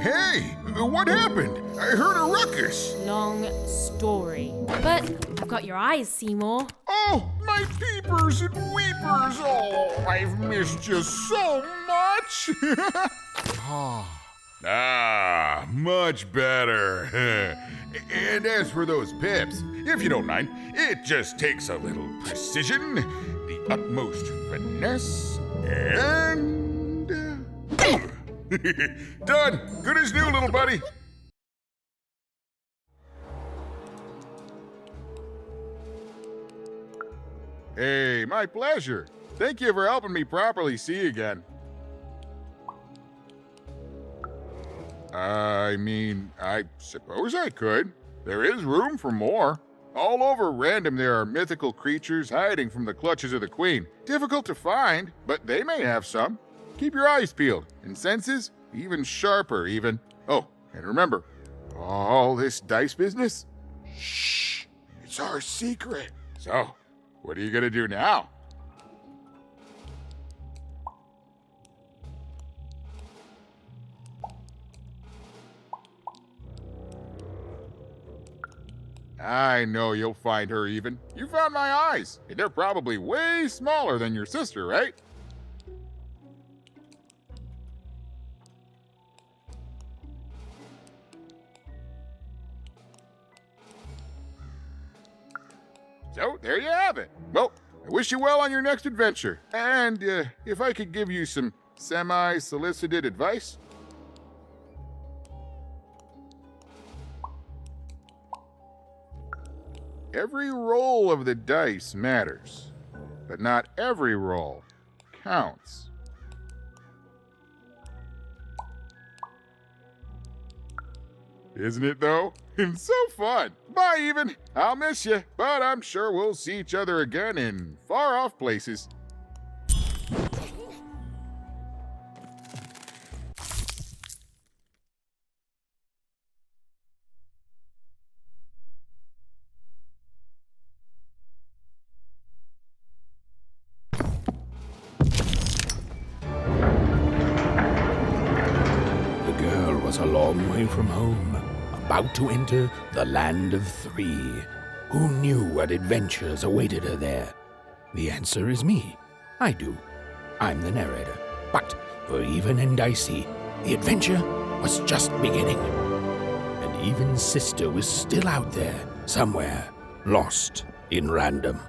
Hey, what happened? I heard a ruckus. Long story. But I've got your eyes, Seymour. Oh, my peepers and weepers. Oh, I've missed you so much. Much better. And as for those pips, if you don't mind, it just takes a little precision, the utmost finesse, and... Done. Good as new, little buddy. Hey, my pleasure. Thank you for helping me properly see again. I suppose I could. There is room for more. All over Random there are mythical creatures hiding from the clutches of the Queen. Difficult to find, but they may have some. Keep your eyes peeled, and senses even sharper even. Oh, and remember, all this dice business? Shh, it's our secret. So, what are you gonna do now? I know you'll find her even. You found my eyes, and they're probably way smaller than your sister, right? So, there you have it. Well, I wish you well on your next adventure. And if I could give you some semi-solicited advice. Every roll of the dice matters, but not every roll counts. Isn't it, though? It's so fun. Bye, even. I'll miss you, but I'm sure we'll see each other again in far-off places. The girl was a long way from home, about to enter the land of three. Who knew what adventures awaited her there? The answer is me. I do. I'm the narrator. But for Even and Dicey, the adventure was just beginning. And Even's sister was still out there, somewhere, lost in Random.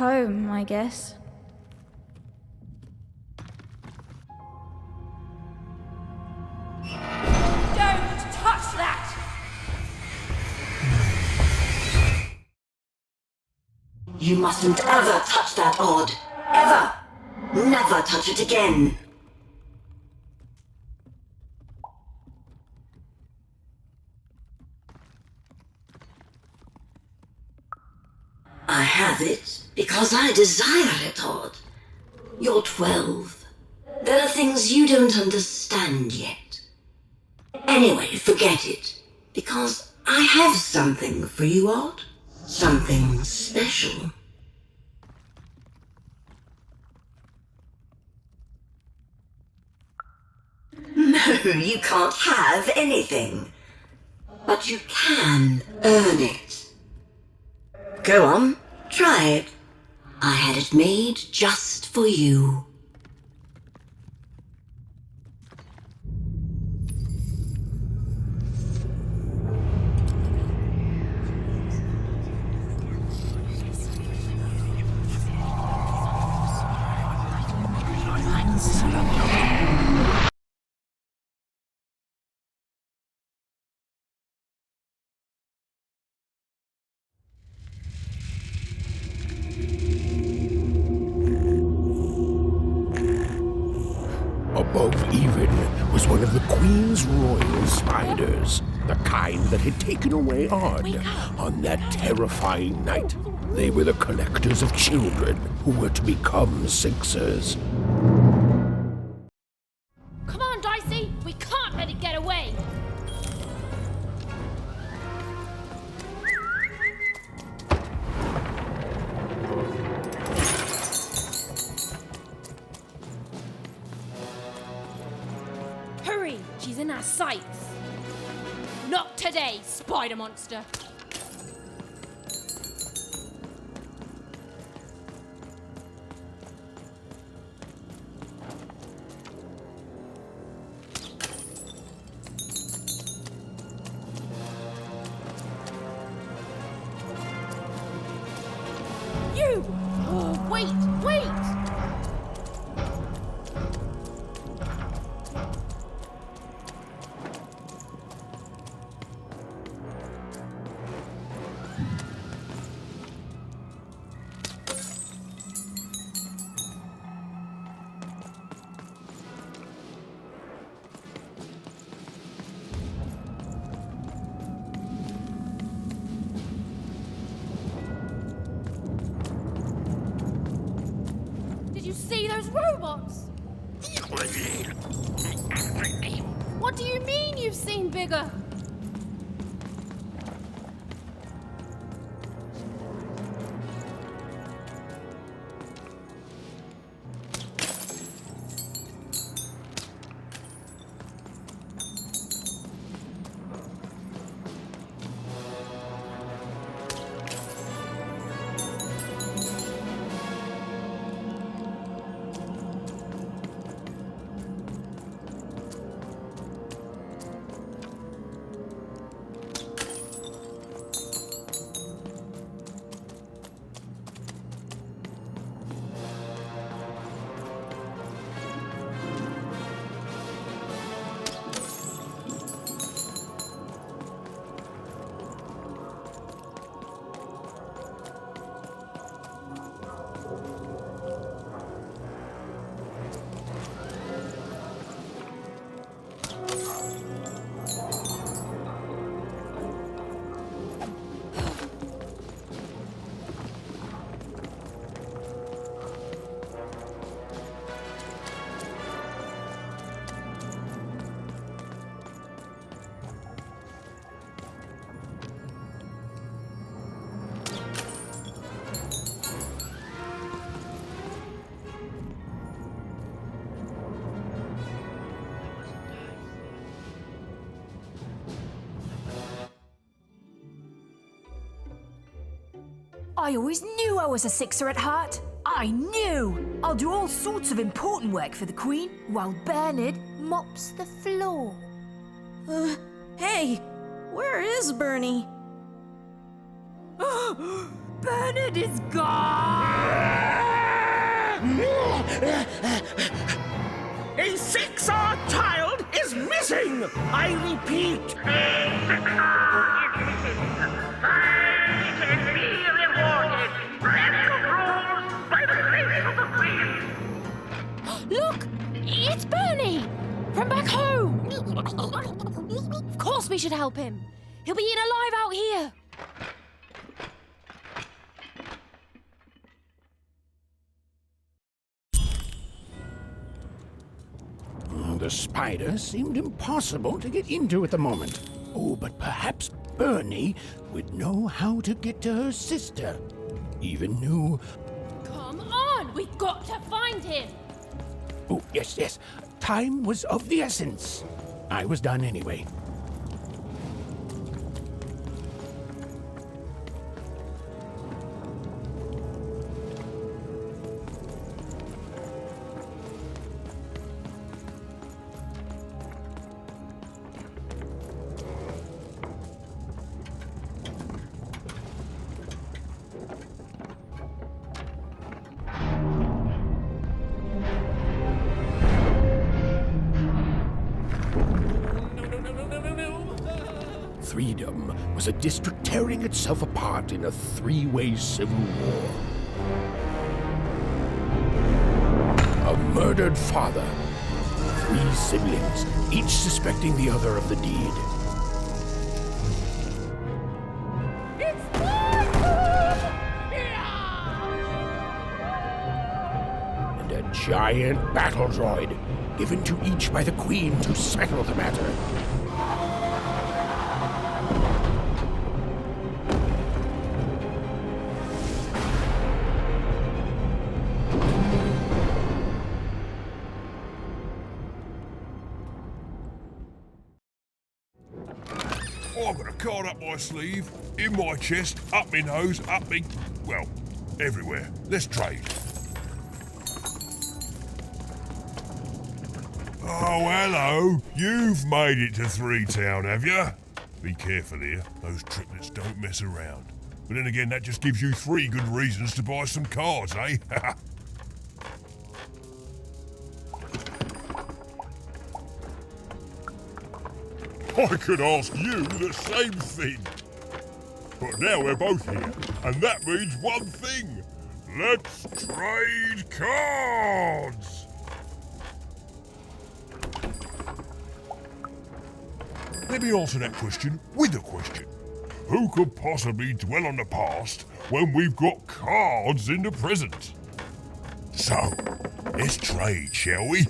Home, I guess. Don't touch that! You mustn't ever touch that odd. Ever! Never touch it again. I have it because I desire it, Odd. You're 12. There are things you don't understand yet. Anyway, forget it, because I have something for you, Odd. Something special. No, you can't have anything. But you can earn it. Go on, try it. I had it made just for you. chance. Above even was one of the Queen's royal spiders, the kind that had taken away Odd on that terrifying night. They were the collectors of children who were to become Sixers. Come on, Dicey! We can't let it get away! Hurry! She's in our sights! Not today, spider monster! You! Oh, wait! Did you see those robots? What do you mean you've seen bigger? I always knew I was a Sixer at heart. I knew! I'll do all sorts of important work for the Queen, while Bernard mops the floor. Hey, where is Bernie? Bernard is gone! A Sixer child is missing! I repeat, Look! It's Bernie! From back home! Of course we should help him! He'll be eaten alive out here! The spider seemed impossible to get into at the moment. Oh, but perhaps Bernie would know how to get to her sister. Even knew... Come on! We've got to find him! Oh, yes. Time was of the essence. I was done anyway. threedom was a district tearing itself apart in a three-way civil war. A murdered father, three siblings, each suspecting the other of the deed. And a giant battle droid, given to each by the Queen to settle the matter. I've got a card up my sleeve, in my chest, up my nose, up me... well, everywhere. Let's trade. Oh, hello. You've made it to Three Town, have you? Be careful here. Those triplets don't mess around. But then again, that just gives you 3 good reasons to buy some cards, eh? I could ask you the same thing. But now we're both here, and that means one thing. Let's trade cards! Let me answer that question with a question. Who could possibly dwell on the past when we've got cards in the present? So, let's trade, shall we?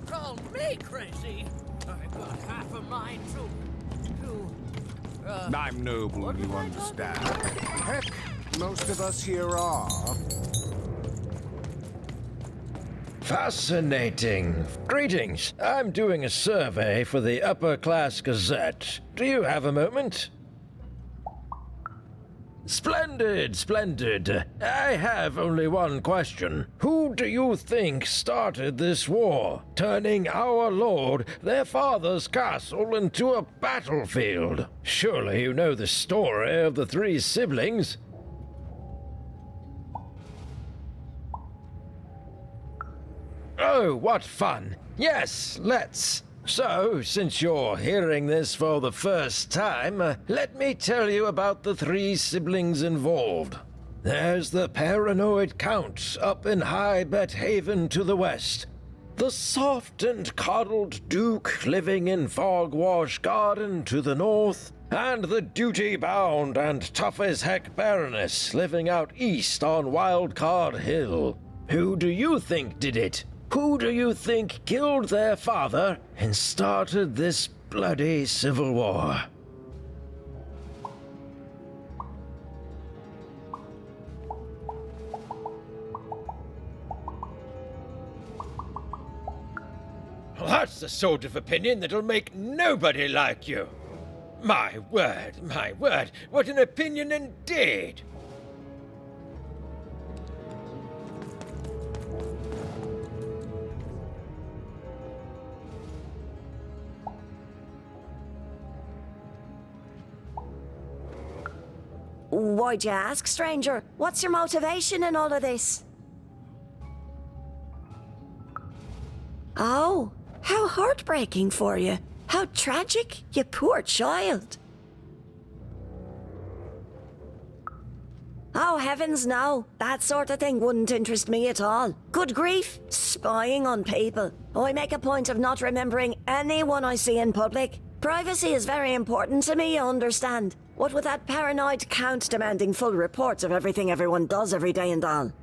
Call me crazy. I've got half a mind to I'm noble, you understand. Heck, most of us here are. Fascinating. Greetings. I'm doing a survey for the Upper Class Gazette. Do you have a moment? Splendid, splendid. I have only one question. Who do you think started this war, turning our lord, their father's castle, into a battlefield? Surely you know the story of the 3 siblings. Oh, what fun. Yes, let's. So, since you're hearing this for the first time, let me tell you about the 3 siblings involved. There's the paranoid Count up in High Bet Haven to the west. The soft and coddled Duke living in Fogwash Garden to the north. And the duty-bound and tough-as-heck Baroness living out east on Wildcard Hill. Who do you think did it? Who do you think killed their father and started this bloody civil war? That's the sort of opinion that'll make nobody like you. My word, what an opinion indeed! Why'd you ask, stranger? What's your motivation in all of this? Oh, how heartbreaking for you. How tragic, you poor child. Oh, heavens no. That sort of thing wouldn't interest me at all. Good grief, spying on people. I make a point of not remembering anyone I see in public. Privacy is very important to me, you understand. What with that paranoid Count demanding full reports of everything everyone does every day and all.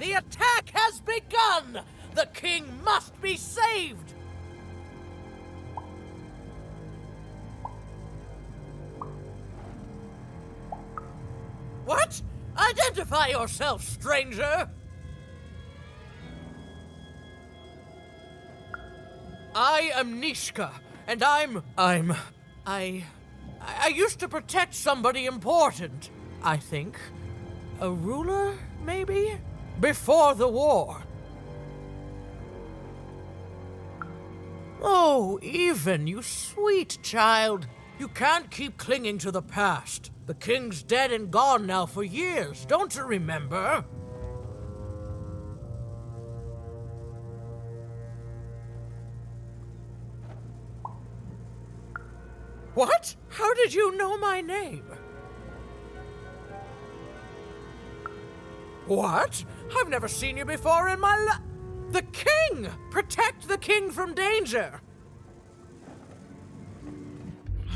The attack has begun! The king must be saved! What? Identify yourself, stranger! I am Nishka, and I used to protect somebody important, I think. A ruler, maybe? Before the war. Oh, Even, you sweet child. You can't keep clinging to the past. The king's dead and gone now for years, don't you remember? What? How did you know my name? What? I've never seen you before in my life. The king! Protect the king from danger!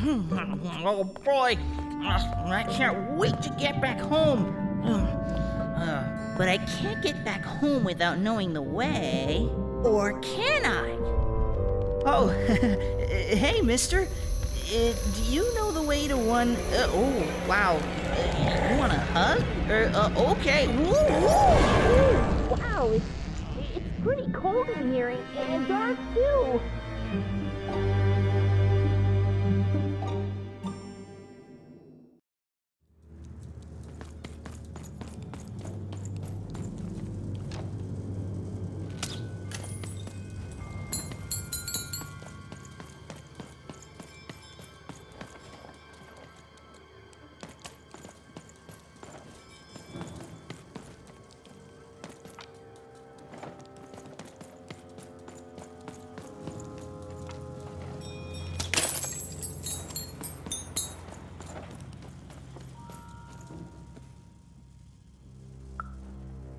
Oh boy, I can't wait to get back home. But I can't get back home without knowing the way. Or can I? Oh, hey, mister. Do you know the way to one... oh, wow. You want a hug? Okay. Woo, woo, woo. Wow, it's pretty cold in here and dark, too.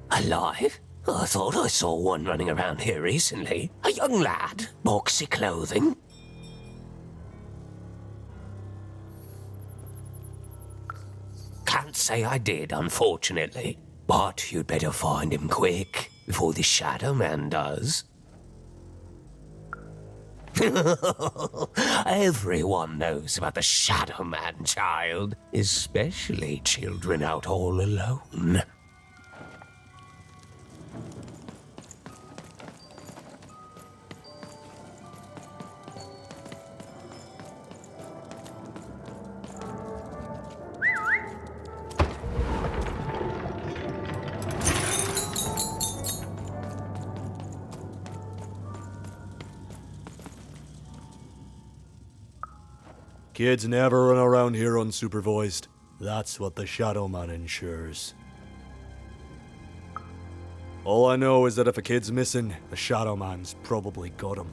Alive? I thought I saw one running around here recently. A young lad, boxy clothing. Can't say I did, unfortunately. But you'd better find him quick, before the Shadow Man does. Everyone knows about the Shadow Man, child. Especially children out all alone. Kids never run around here unsupervised. That's what the Shadow Man ensures. All I know is that if a kid's missing, the Shadow Man's probably got him.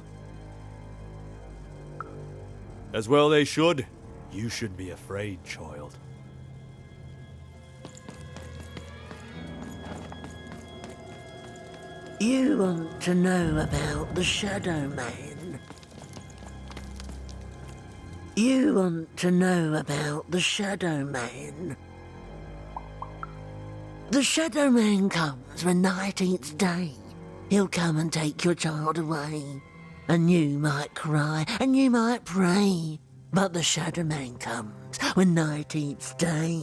As well they should. You shouldn't be afraid, child. You want to know about the Shadow Man? You want to know about the Shadow Man? The Shadow Man comes when night eats day. He'll come and take your child away. And you might cry, and you might pray. But the Shadow Man comes when night eats day.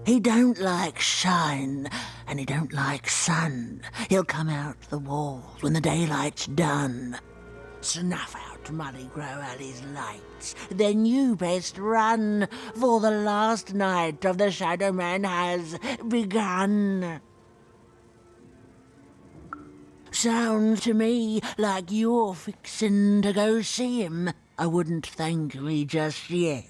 He don't like shine, and he don't like sun. He'll come out the walls when the daylight's done. Snuff out Muddy Grow Alley's lights. Then you best run, for the last night of the Shadow Man has begun. Sounds to me like you're fixin' to go see him. I wouldn't thank me just yet.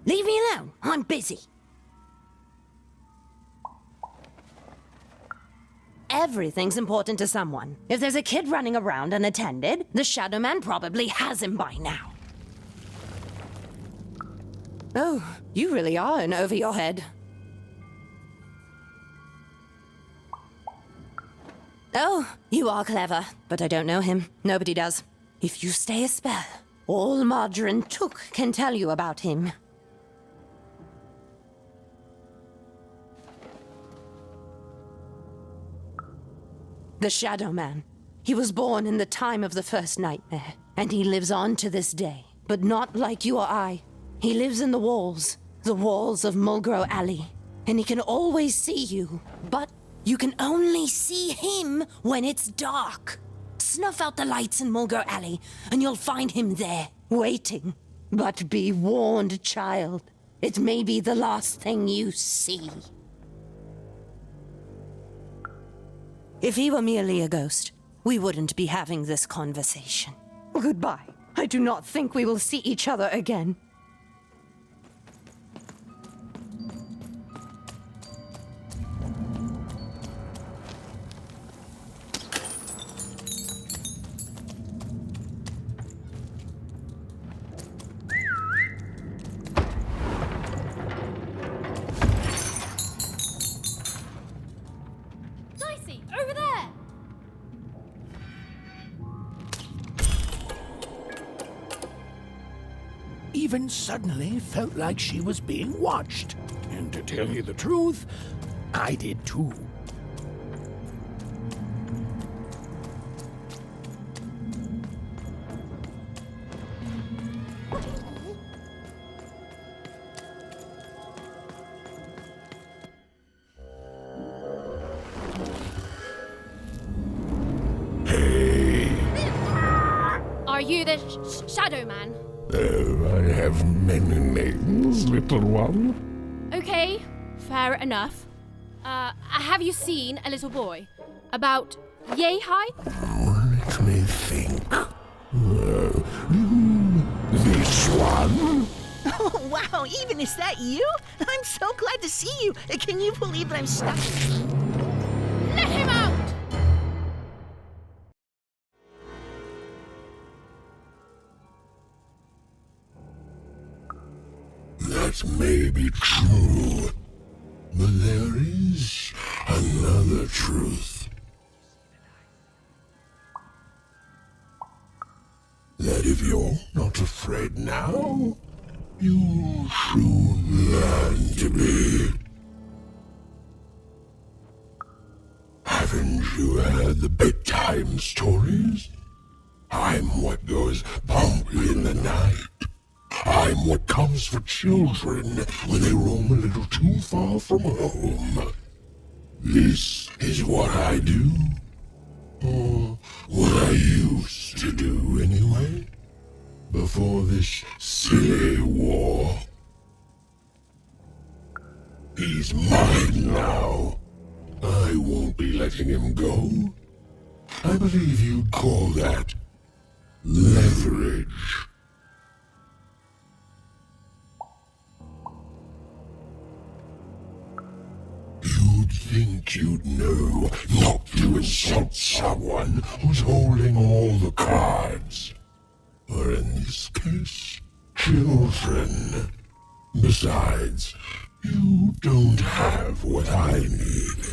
Leave me alone. I'm busy. Everything's important to someone. If there's a kid running around unattended, the Shadow Man probably has him by now. Oh, you really are in over your head. Oh, you are clever, but I don't know him. Nobody does. If you stay a spell, all Margarine Took can tell you about him. The Shadow Man. He was born in the time of the first nightmare, and he lives on to this day. But not like you or I. He lives in the walls of Mulgrew Alley, and he can always see you, but you can only see him when it's dark. Snuff out the lights in Mulgrew Alley, and you'll find him there, waiting. But be warned, child. It may be the last thing you see. If he were merely a ghost, we wouldn't be having this conversation. Goodbye. I do not think we will see each other again. Dicey, over there! Even suddenly felt like she was being watched. And to tell you the truth, I did too. Are you the Shadow Man? I have many names, little one. Okay, fair enough. Have you seen a little boy? About yay high? Let me think. This one? Oh, wow, even is that you? I'm so glad to see you. Can you believe that I'm stuck? Let him out! That may be true, but there is another truth. That if you're not afraid now, you'll soon learn to be. Haven't you heard the bedtime stories? I'm what goes bump in the night. I'm what comes for children when they roam a little too far from home. This is what I do. Or what I used to do anyway. Before this silly war. He's mine now. I won't be letting him go. I believe you'd call that leverage. You'd think you'd know not to insult someone who's holding all the cards. Or in this case, children. Besides, you don't have what I need.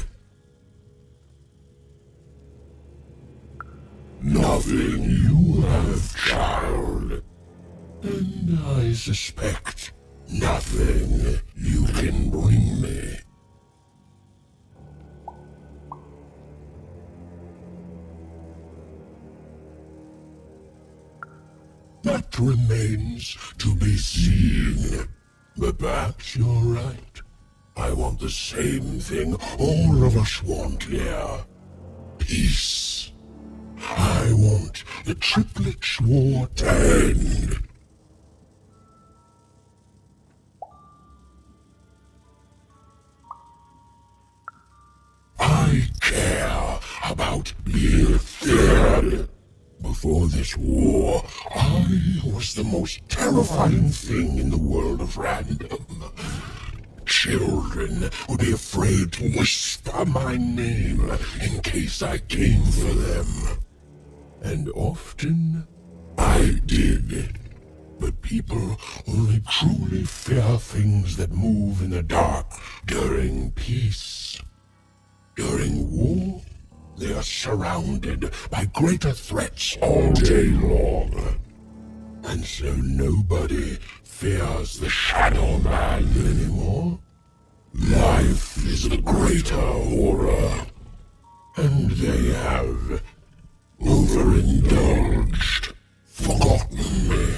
Nothing you have, child. And I suspect nothing you can bring me. That remains to be seen. But perhaps you're right. I want the same thing all of us want here. Peace. I want the triplets' war to end. I care about being feared. Before this war, I was the most terrifying thing in the world of random. Children would be afraid to whisper my name in case I came for them. And often, I did. But people only truly fear things that move in the dark during peace. During war, They are surrounded by greater threats all day long. And so nobody fears the Shadow Man anymore. Life is the greater horror. And they have overindulged, forgotten me.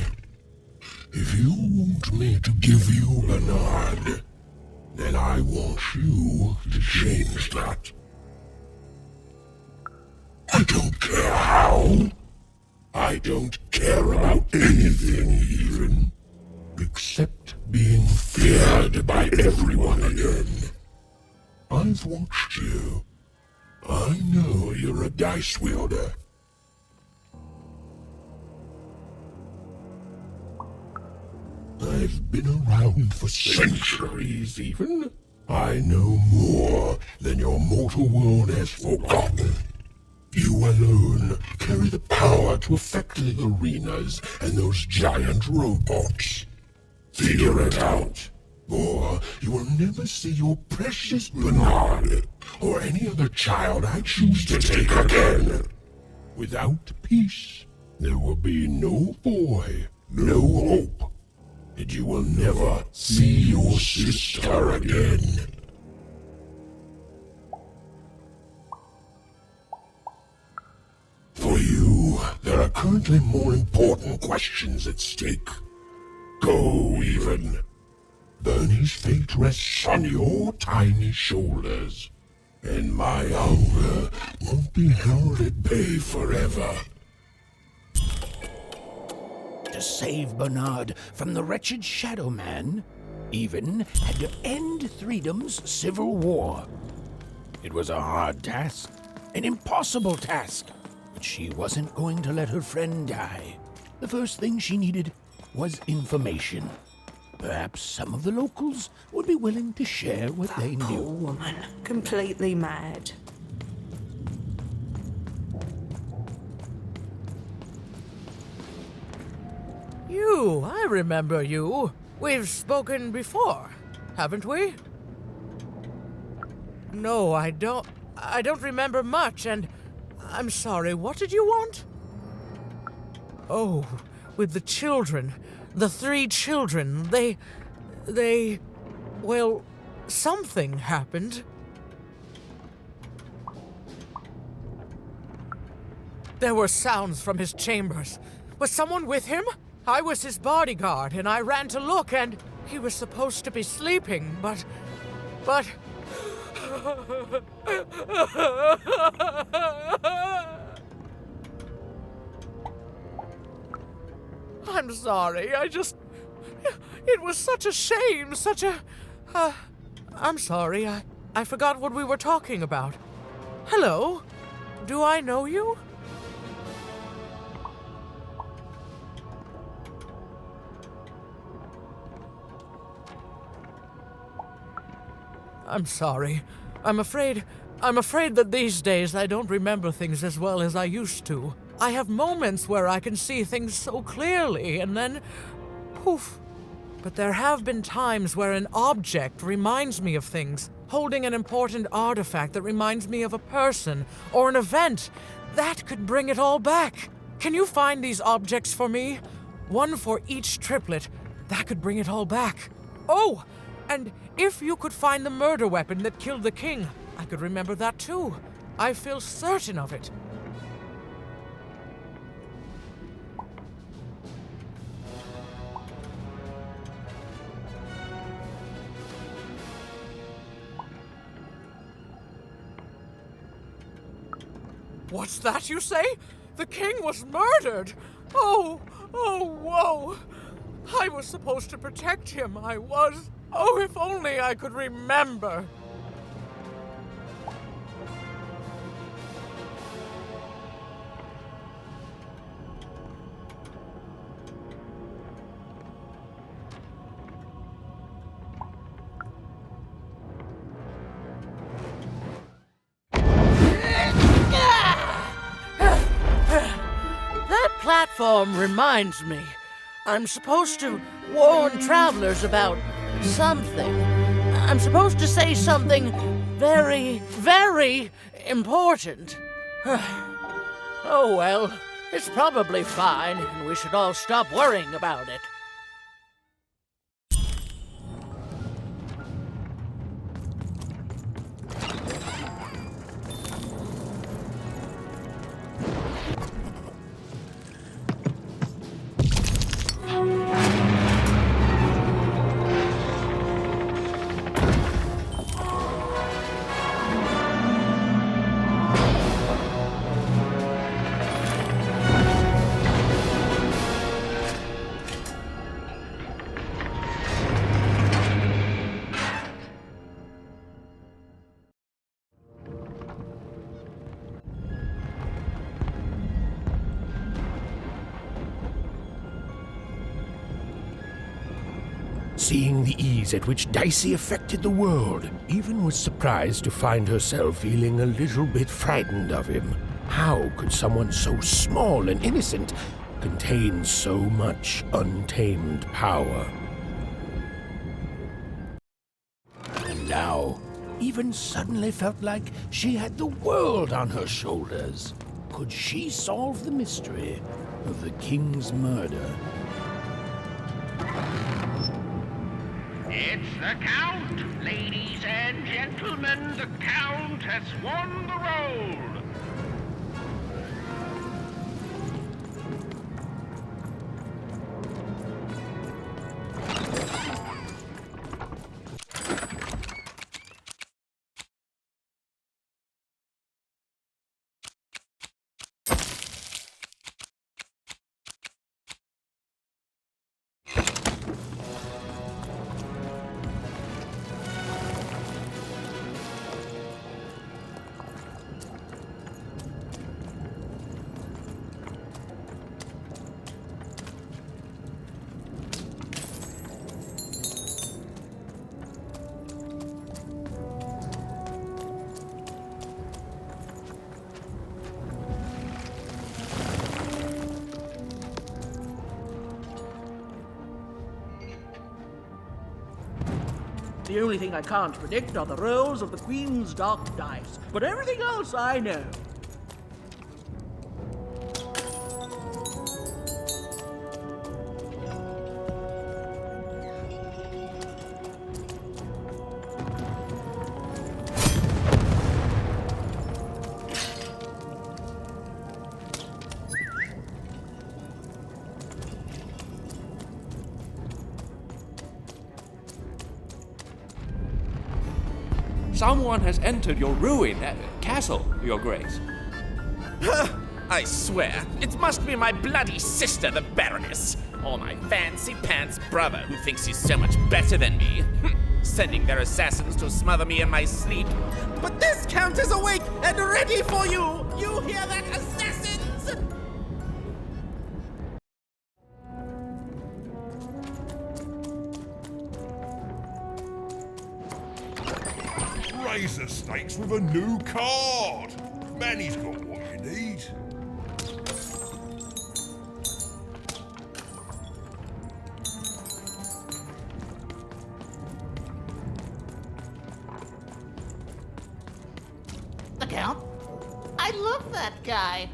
If you want me to give you Bernard, then I want you to change that. I don't care how. I don't care about anything even, except being feared by everyone again. I've watched you. I know you're a dice wielder. I've been around for centuries even. I know more than your mortal world has forgotten. You alone carry the power to affect the arenas and those giant robots. Figure it out, or you will never see your precious Bernard or any other child I choose to take again. Without peace, there will be no boy, no hope, and you will never see your sister again. For you, there are currently more important questions at stake. Go, even. Bernie's fate rests on your tiny shoulders, and my hunger won't be held at bay forever. To save Bernard from the wretched Shadow Man, Even had to end Threedom's civil war. It was a hard task, an impossible task, but she wasn't going to let her friend die. The first thing she needed was information. Perhaps some of the locals would be willing to share what they knew. Poor woman, completely mad. You, I remember you. We've spoken before, haven't we? No, I don't remember much, and I'm sorry, what did you want? Oh, with the children. The 3 children, well, something happened. There were sounds from his chambers. Was someone with him? I was his bodyguard, and I ran to look, and he was supposed to be sleeping, but... I'm sorry, it was such a shame, I'm sorry, I forgot what we were talking about. Hello? Do I know you? I'm sorry. I'm afraid that these days I don't remember things as well as I used to. I have moments where I can see things so clearly, and then... poof. But there have been times where an object reminds me of things, holding an important artifact that reminds me of a person or an event. That could bring it all back. Can you find these objects for me? One for each triplet. That could bring it all back. Oh! And if you could find the murder weapon that killed the king, I could remember that too. I feel certain of it. What's that you say? The king was murdered! Oh, whoa! I was supposed to protect him, I was. Oh, if only I could remember. That platform reminds me. I'm supposed to warn travelers about something. I'm supposed to say something very, very important. Oh well, it's probably fine, and we should all stop worrying about it. Seeing the ease at which Dicey affected the world, Even was surprised to find herself feeling a little bit frightened of him. How could someone so small and innocent contain so much untamed power? And now, Even suddenly felt like she had the world on her shoulders. Could she solve the mystery of the king's murder? It's the Count! Ladies and gentlemen, the Count has won the roll! The only thing I can't predict are the rolls of the Queen's dark dice, but everything else I know. Someone has entered your castle, Your Grace. I swear, it must be my bloody sister, the Baroness, or my fancy-pants brother who thinks he's so much better than me, sending their assassins to smother me in my sleep. But this Count is awake and ready for you! You hear that, assassins? Raise the stakes with a new card! Manny's got what you need. The Count? I love that guy.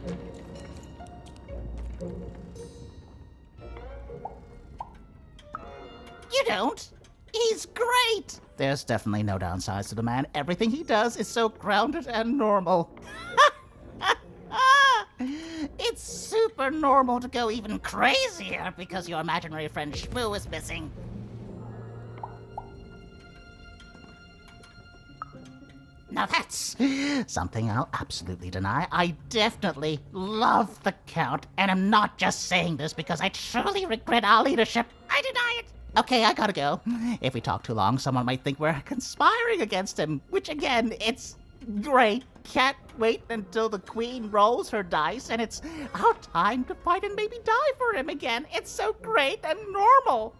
You don't? He's great! There's definitely no downsides to the man. Everything he does is so grounded and normal. It's super normal to go even crazier because your imaginary friend Shmoo is missing. Now that's something I'll absolutely deny. I definitely love the Count, and I'm not just saying this because I truly regret our leadership. I deny it. Okay, I gotta go. If we talk too long, someone might think we're conspiring against him, which again, it's great. Can't wait until the Queen rolls her dice and it's our time to fight and maybe die for him again. It's so great and normal.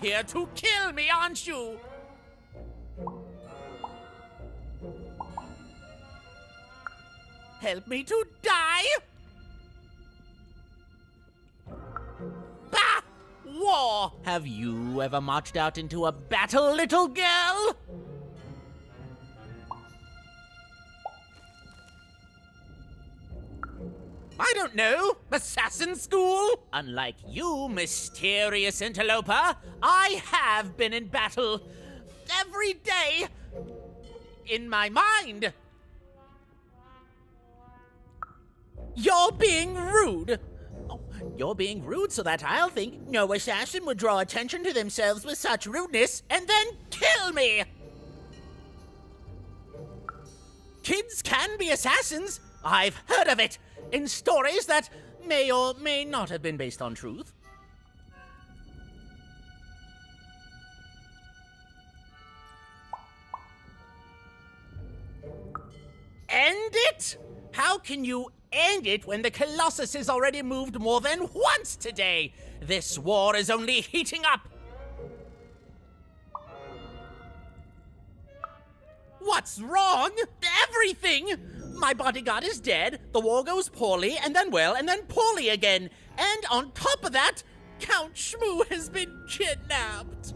here to kill me, aren't you? Help me to die? Bah! War! Have you ever marched out into a battle, little girl? I don't know. Assassin school? Unlike you, mysterious interloper, I have been in battle. Every day. In my mind. You're being rude. Oh, you're being rude so that I'll think no assassin would draw attention to themselves with such rudeness and then kill me. Kids can be assassins. I've heard of it. In stories that may or may not have been based on truth. End it? How can you end it when the Colossus has already moved more than once today? This war is only heating up. What's wrong? Everything! My bodyguard is dead, the war goes poorly, and then well, and then poorly again. And on top of that, Count Shmoo has been kidnapped.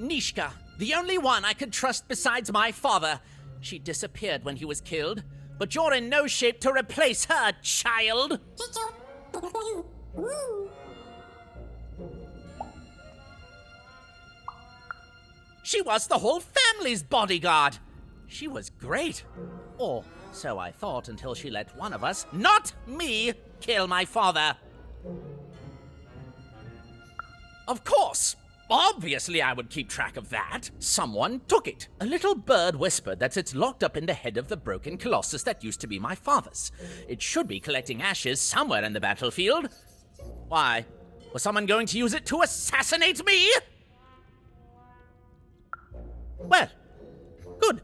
Nishka, the only one I could trust besides my father. She disappeared when he was killed, but you're in no shape to replace her, child. She was the whole family's bodyguard. She was great. Or so I thought until she let one of us, not me, kill my father. Of course. Obviously I would keep track of that. Someone took it. A little bird whispered that it's locked up in the head of the broken colossus that used to be my father's. It should be collecting ashes somewhere in the battlefield. Why? Was someone going to use it to assassinate me? Well, good.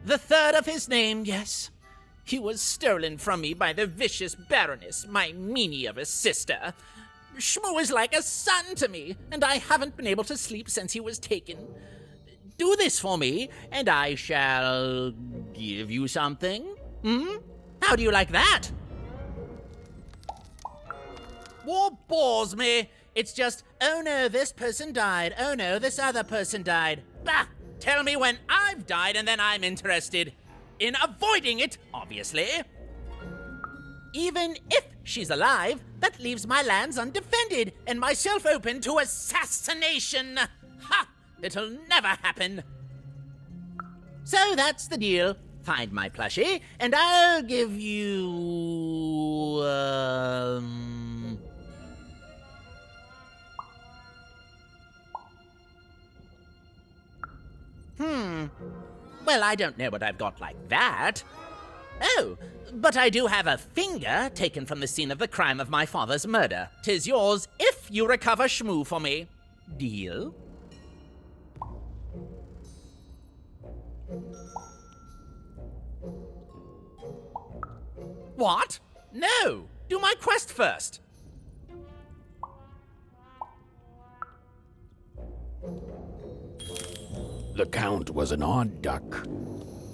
The third of his name, yes. He was stolen from me by the vicious Baroness, my meanie of a sister. Shmoo is like a son to me, and I haven't been able to sleep since he was taken. Do this for me, and I shall give you something. How do you like that? War bores me. It's just, oh no, this person died. Oh no, this other person died. Bah! Tell me when I've died, and then I'm interested. In avoiding it, obviously. Even if she's alive, that leaves my lands undefended, and myself open to assassination. Ha! It'll never happen. So that's the deal. Find my plushie, and I'll give you... Well, I don't know what I've got like that. Oh, but I do have a finger taken from the scene of the crime of my father's murder. 'Tis yours if you recover Shmoo for me. Deal? What? No! Do my quest first! The Count was an odd duck.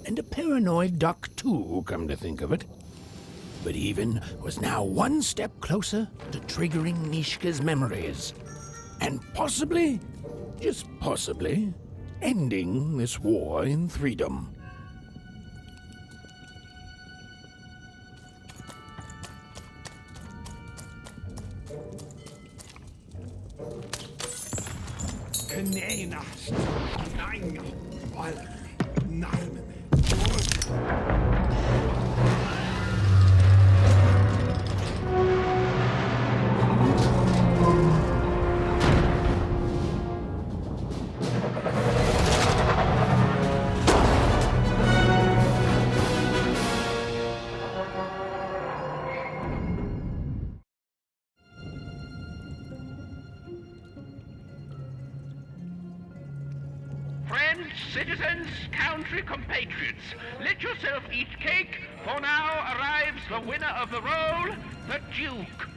And a paranoid duck, too, come to think of it. But Even was now one step closer to triggering Nishka's memories. And possibly, just possibly, ending this war in freedom. parents, citizens, country compatriots, let yourself eat cake, for now arrives the winner of the role, the Duke.